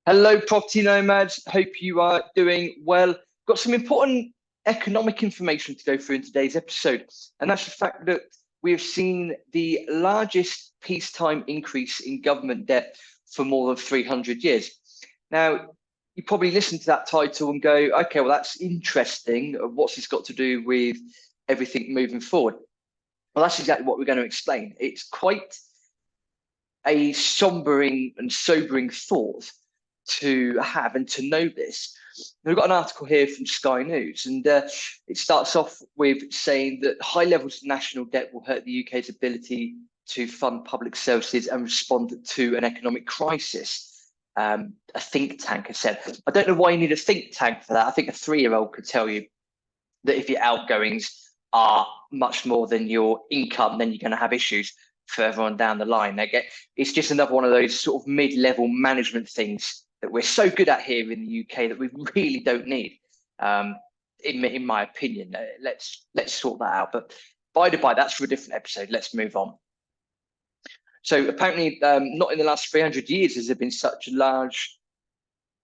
Hello, property nomads. Hope you are doing well. Got some important economic information to go through in today's episode, and that's the fact that we have seen the largest peacetime increase in government debt for more than 300 years. Now, you probably listen to that title and go, okay, well, that's interesting. What's this got to do with everything moving forward? Well, that's exactly what we're going to explain. It's quite a sombering and sobering thought to have and to know this. We've got an article here from Sky News, and it starts off with saying that high levels of national debt will hurt the UK's ability to fund public services and respond to an economic crisis. A think tank has said. I don't know why you need a think tank for that. I think a 3-year-old could tell you that if your outgoings are much more than your income, then you're going to have issues further on down the line. It's just another one of those sort of mid-level management things that we're so good at here in the UK that we really don't need. In my opinion, let's sort that out. But by the by, that's for a different episode. Let's move on. So apparently, not in the last 300 years has there been such a large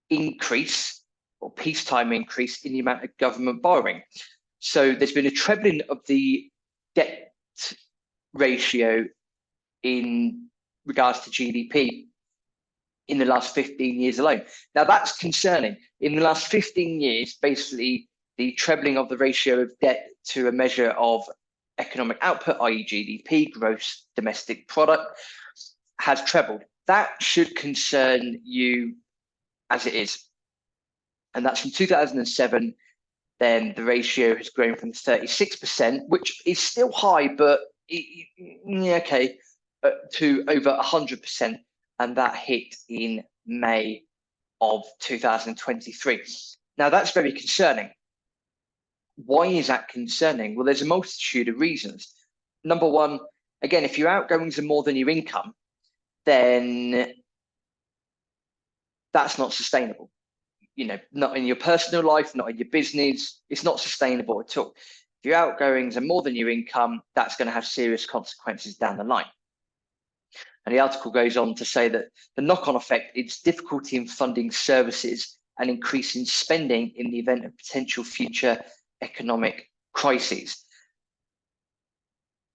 increase or peacetime increase in the amount of government borrowing. So there's been a trebling of the debt ratio in regards to GDP in the last 15 years alone. Now that's concerning. In the last 15 years, basically the trebling of the ratio of debt to a measure of economic output, i.e. GDP, gross domestic product, has trebled. That should concern you as it is. And that's from 2007. Then the ratio has grown from 36%, which is still high, but okay, to over 100%, and that hit in May of 2023. Now, that's very concerning. Why is that concerning? Well, there's a multitude of reasons. Number one, again, if your outgoings are more than your income, then that's not sustainable. You know, not in your personal life, not in your business, it's not sustainable at all. If your outgoings are more than your income, that's going to have serious consequences down the line. And the article goes on to say that the knock-on effect is difficulty in funding services and increasing spending in the event of potential future economic crises.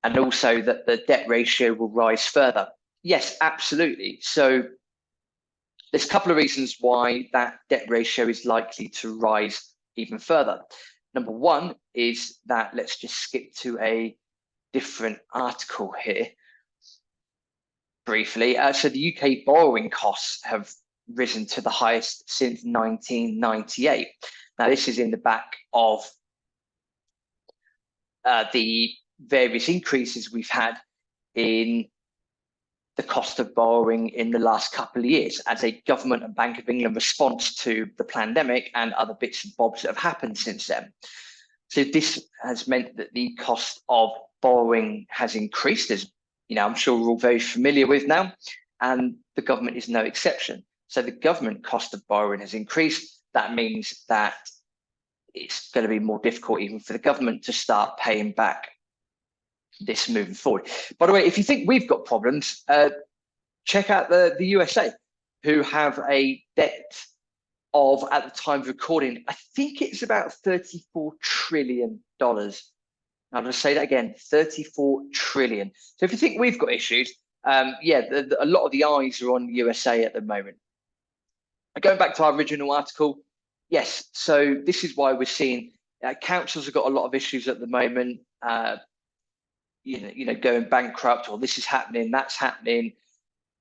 And also that the debt ratio will rise further. Yes, absolutely. So there's a couple of reasons why that debt ratio is likely to rise even further. Number one is that, let's just skip to a different article here briefly. So the UK borrowing costs have risen to the highest since 1998. Now, this is in the back of the various increases we've had in the cost of borrowing in the last couple of years as a government and Bank of England response to the pandemic and other bits and bobs that have happened since then. So this has meant that the cost of borrowing has increased, as you know, I'm sure we're all very familiar with now, and the government is no exception. So the government cost of borrowing has increased. That means that it's going to be more difficult even for the government to start paying back this moving forward. By the way, if you think we've got problems, check out the USA, who have a debt of, at the time of recording, I think it's about $34 trillion. I'll just say that again, 34 trillion. So if you think we've got issues, a lot of the eyes are on the USA at the moment. Going back to our original article, yes, so this is why we're seeing councils have got a lot of issues at the moment. Going bankrupt, or this is happening, that's happening,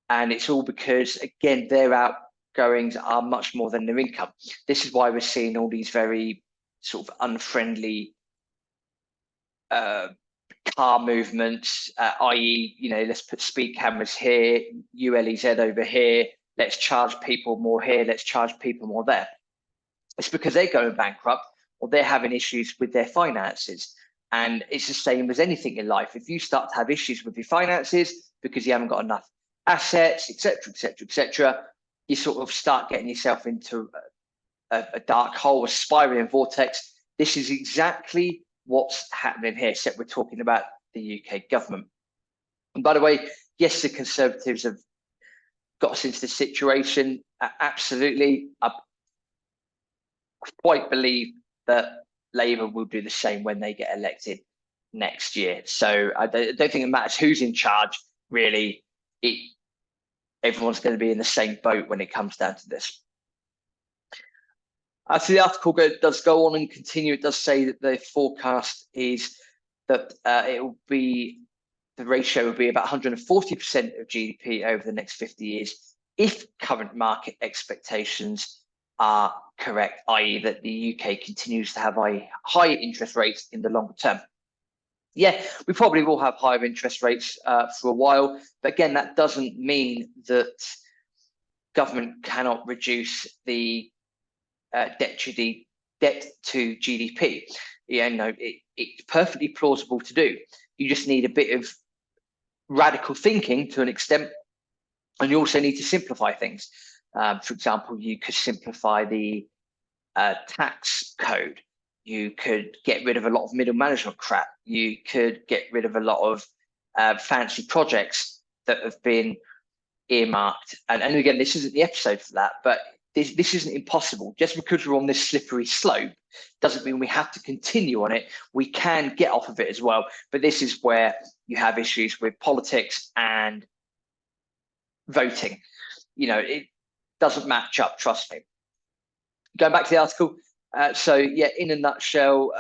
and it's all because, again, their outgoings are much more than their income. This is why we're seeing all these very sort of unfriendly car movements, i.e., let's put speed cameras here, ULEZ over here, let's charge people more here, let's charge people more there. It's because they're going bankrupt or they're having issues with their finances. And it's the same as anything in life. If you start to have issues with your finances because you haven't got enough assets, etc., you sort of start getting yourself into a dark hole, a spiraling vortex. This is exactly what's happening here, except we're talking about the UK government. And by the way, yes, the Conservatives have got us into this situation? Absolutely. I quite believe that Labour will do the same when they get elected next year. So I don't think it matters who's in charge, really. Everyone's going to be in the same boat when it comes down to this. So the article does go on and continue. It does say that the forecast is that the ratio will be about 140% of GDP over the next 50 years if current market expectations are correct, i.e. that the UK continues to have high interest rates in the longer term. Yeah, we probably will have higher interest rates for a while, but again, that doesn't mean that government cannot reduce the debt to GDP. Yeah, no, it's perfectly plausible to do. You just need a bit of radical thinking to an extent, and you also need to simplify things. For example, you could simplify the tax code. You could get rid of a lot of middle management crap. You could get rid of a lot of fancy projects that have been earmarked. And again, this isn't the episode for that, but this isn't impossible. Just because we're on this slippery slope doesn't mean we have to continue on it. We can get off of it as well. But this is where you have issues with politics and voting. You know, it doesn't match up, trust me. Going back to the article, so yeah, in a nutshell,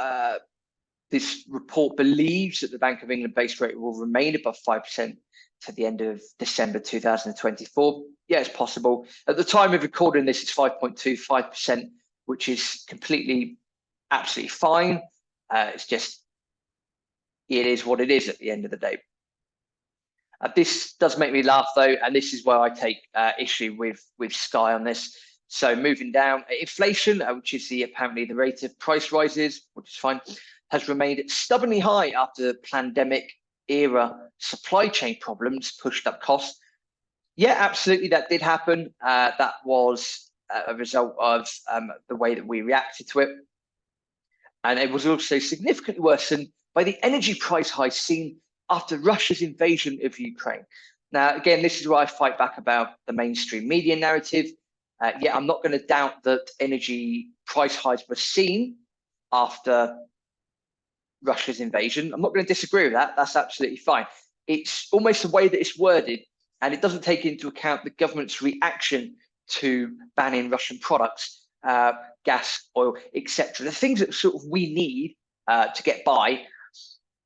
this report believes that the Bank of England base rate will remain above 5% to the end of December 2024. Yeah, it's possible. At the time of recording this, it's 5.25%, which is absolutely fine. It's just, it is what it is at the end of the day. This does make me laugh though, and this is where I take issue with Sky on this. So moving down, inflation, which is apparently the rate of price rises, which is fine, has remained stubbornly high after pandemic era supply chain problems pushed up costs. Yeah, absolutely, that did happen. That was a result of the way that we reacted to it. And it was also significantly worsened by the energy price highs seen after Russia's invasion of Ukraine. Now, again, this is where I fight back about the mainstream media narrative. Yeah, I'm not going to doubt that energy price highs were seen after Russia's invasion. I'm not going to disagree with that. That's absolutely fine. It's almost the way that it's worded, and it doesn't take into account the government's reaction to banning Russian products, gas, oil, etc. The things that sort of we need to get by.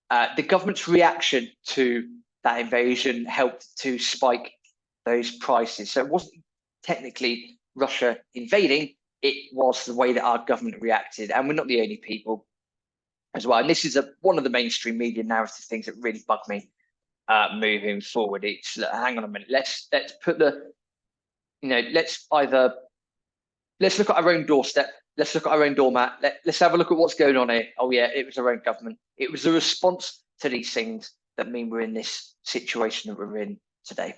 The government's reaction to that invasion helped to spike those prices. So it wasn't technically Russia invading, it was the way that our government reacted. And we're not the only people as well. And this is one of the mainstream media narrative things that really bug me moving forward. It's, hang on a minute, let's put the, let's look at our own doorstep. Let's look at our own doormat. Let's have a look at what's going on here. Oh yeah, it was our own government. It was the response to these things that mean we're in this situation that we're in today.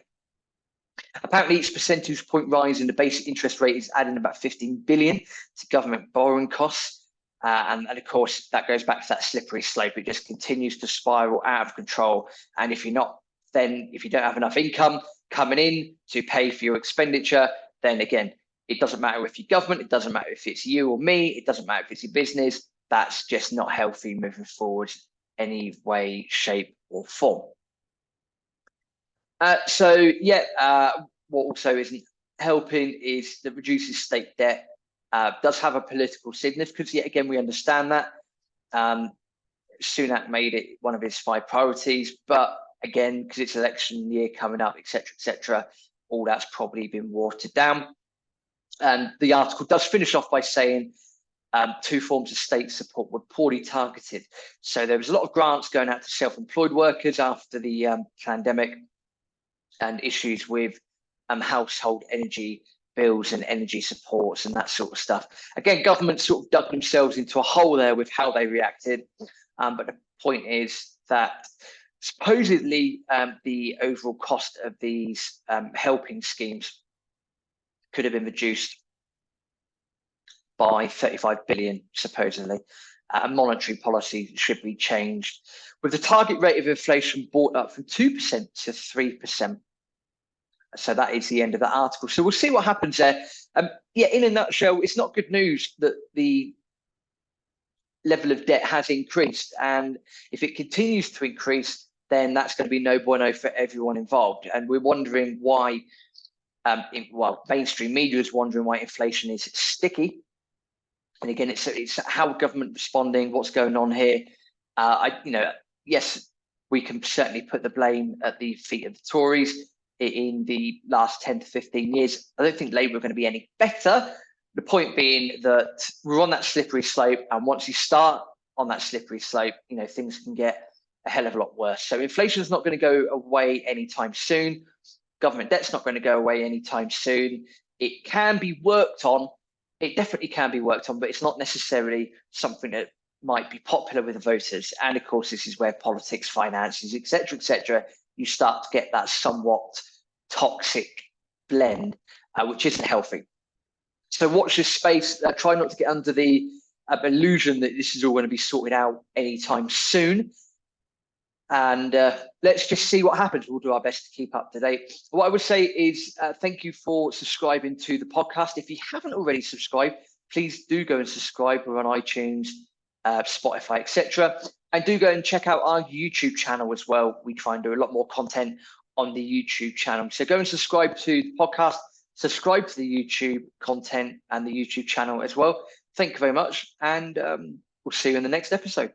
Apparently, each percentage point rise in the basic interest rate is adding about 15 billion to government borrowing costs. And of course, that goes back to that slippery slope. It just continues to spiral out of control. And if you don't have enough income coming in to pay for your expenditure, then again, it doesn't matter if you're government, it doesn't matter if it's you or me, it doesn't matter if it's your business. That's just not healthy moving forward any way, shape or form. What also isn't helping is that reducing state debt does have a political significance. Yet again, we understand that. Sunak made it one of his 5 priorities, but again, because it's election year coming up, etc., all that's probably been watered down. And the article does finish off by saying 2 forms of state support were poorly targeted. So there was a lot of grants going out to self-employed workers after the pandemic, and issues with household energy bills and energy supports and that sort of stuff. Again, government sort of dug themselves into a hole there with how they reacted. But the point is that supposedly the overall cost of these helping schemes could have been reduced by 35 billion, supposedly. Monetary policy should be changed, with the target rate of inflation brought up from 2% to 3%. So that is the end of that article. So we'll see what happens there. Yeah, in a nutshell, it's not good news that the level of debt has increased. And if it continues to increase, then that's going to be no bueno for everyone involved. And we're wondering why, mainstream media is wondering why inflation is sticky. And again, it's how government responding, what's going on here. Yes, we can certainly put the blame at the feet of the Tories in the last 10 to 15 years. I don't think Labour are going to be any better. The point being that we're on that slippery slope, and once you start on that slippery slope, things can get a hell of a lot worse. So inflation is not going to go away anytime soon. Government debt's not going to go away anytime soon. It can be worked on. It definitely can be worked on, but it's not necessarily something that might be popular with the voters. And of course, this is where politics, finances, etc., you start to get that somewhat toxic blend, which isn't healthy. So watch this space. Try not to get under the illusion that this is all going to be sorted out anytime soon. And let's just see what happens. We'll do our best to keep up to date. What I would say is thank you for subscribing to the podcast. If you haven't already subscribed, please do go and subscribe. We're on iTunes, Spotify, etc. And do go and check out our YouTube channel as well. We try and do a lot more content on the YouTube channel. So go and subscribe to the podcast, subscribe to the YouTube content and the YouTube channel as well. Thank you very much. And we'll see you in the next episode.